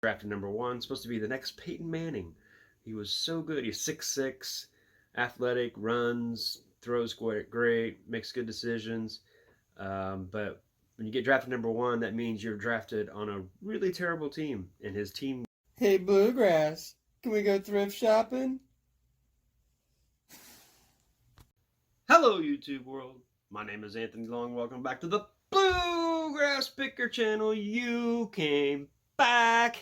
Drafted #1, supposed to be the next Peyton Manning. He was so good. He's 6'6", athletic, runs, throws great, makes good decisions. But when you get drafted #1, that means you're drafted on a really terrible team, and his team. Hey, Bluegrass, can we go thrift shopping? Hello, YouTube world. My name is Anthony Long. Welcome back to the Bluegrass Picker channel. You came back.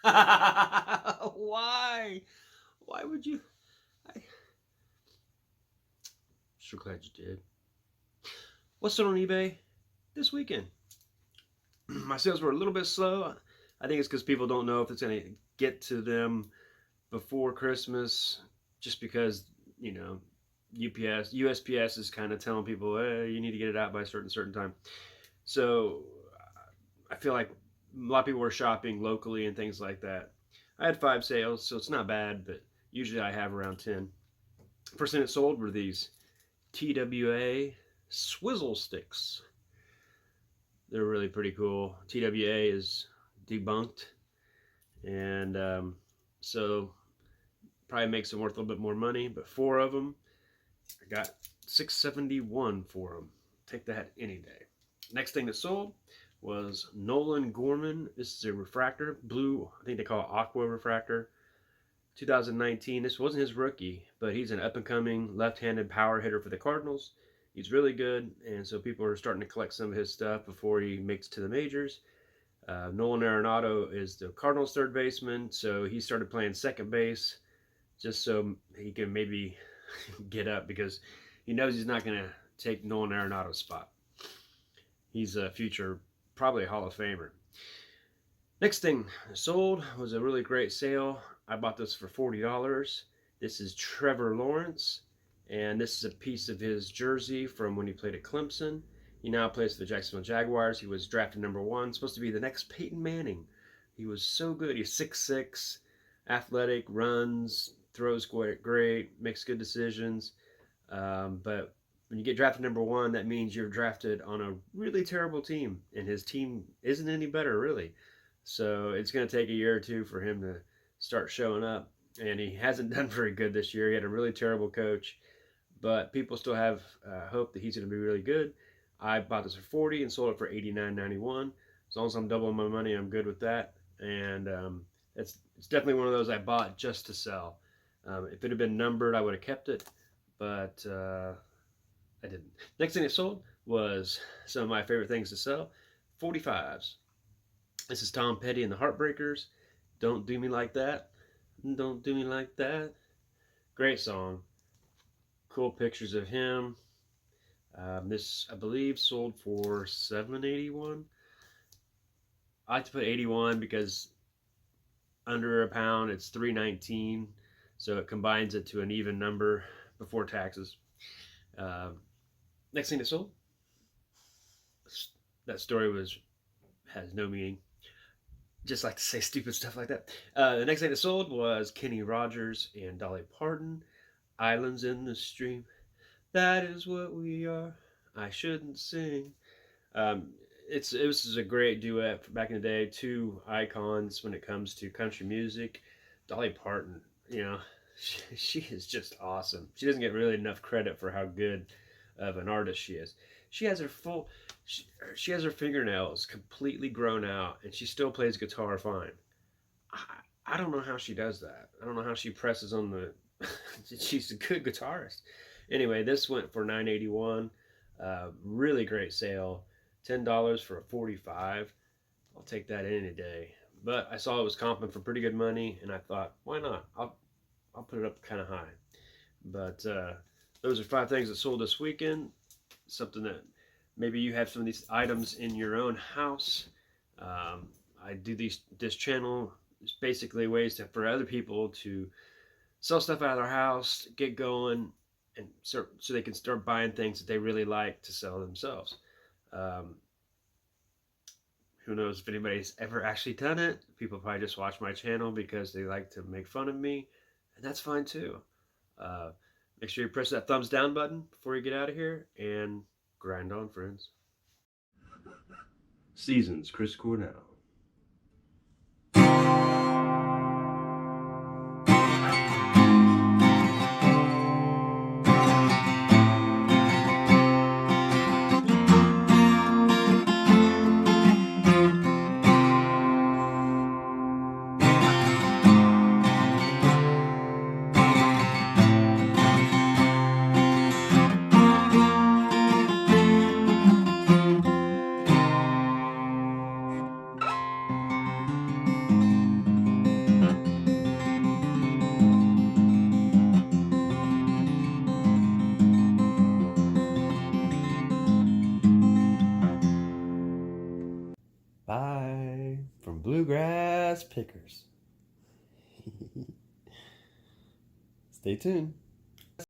Why? Why would you? I'm so glad you did. What's on eBay this weekend? My sales were a little bit slow. I think it's because people don't know if it's going to get to them before Christmas, just because, you know, USPS is kind of telling people, hey, you need to get it out by a certain time. So I feel like a lot of people were shopping locally and things like that. I had 5 sales, so it's not bad, but usually I have around 10. First thing that sold were these TWA swizzle sticks. They're really pretty cool. TWA is debunked, and so probably makes them worth a little bit more money, but 4 of them, I got $6.71 for them. Take that any day. Next thing that sold was Nolan Gorman. This is a refractor, blue, I think they call it aqua refractor. 2019. This wasn't his rookie, but he's an up-and-coming left-handed power hitter for the Cardinals. He's really good, and so people are starting to collect some of his stuff before he makes it to the majors. Nolan Arenado is the Cardinals' third baseman, so he started playing second base just so he can maybe get up, because he knows he's not going to take Nolan Arenado's spot. He's a future, probably a Hall of Famer. Next thing sold was a really great sale. I bought this for $40. This is Trevor Lawrence, and this is a piece of his jersey from when he played at Clemson. He now plays for the Jacksonville Jaguars. He was drafted #1, supposed to be the next Peyton Manning. He was so good. He's 6'6", athletic, runs, throws great, makes good decisions. But when you get drafted #1, that means you're drafted on a really terrible team, and his team isn't any better, really. So it's going to take a year or two for him to start showing up, and he hasn't done very good this year. He had a really terrible coach, but people still have hope that he's going to be really good. I bought this for $40 and sold it for $89.91. As long as I'm doubling my money, I'm good with that. And it's definitely one of those I bought just to sell. If it had been numbered, I would have kept it, but I didn't. Next thing it sold was some of my favorite things to sell, 45s. This is Tom Petty and the Heartbreakers. Don't Do Me Like That. Don't Do Me Like That. Great song. Cool pictures of him. This, I believe, sold for $7.81. I like to put 81 because under a pound, it's $3.19. So it combines it to an even number before taxes. Next thing that sold. That story has no meaning. Just like to say stupid stuff like that. The next thing that sold was Kenny Rogers and Dolly Parton. Islands in the Stream. That is what we are. I shouldn't sing. This is a great duet back in the day. 2 icons when it comes to country music. Dolly Parton, you know, she is just awesome. She doesn't get really enough credit for how good of an artist she is. She has her she has her fingernails completely grown out, and she still plays guitar fine. I don't know how she does that. I don't know how she presses on the. She's a good guitarist. Anyway, this went for $9.81. Really great sale. $10 for a 45. I'll take that any day. But I saw it was comping for pretty good money, and I thought, why not? I'll put it up kind of high. But those are 5 things that sold this weekend. Something that maybe you have some of these items in your own house. I do this channel. It's basically ways for other people to sell stuff out of their house, get going, and so they can start buying things that they really like to sell themselves. Who knows if anybody's ever actually done it. People probably just watch my channel because they like to make fun of me, and that's fine too. Make sure you press that thumbs down button before you get out of here, and grind on, friends. Seasons, Chris Cornell. Bluegrass Pickers. Stay tuned.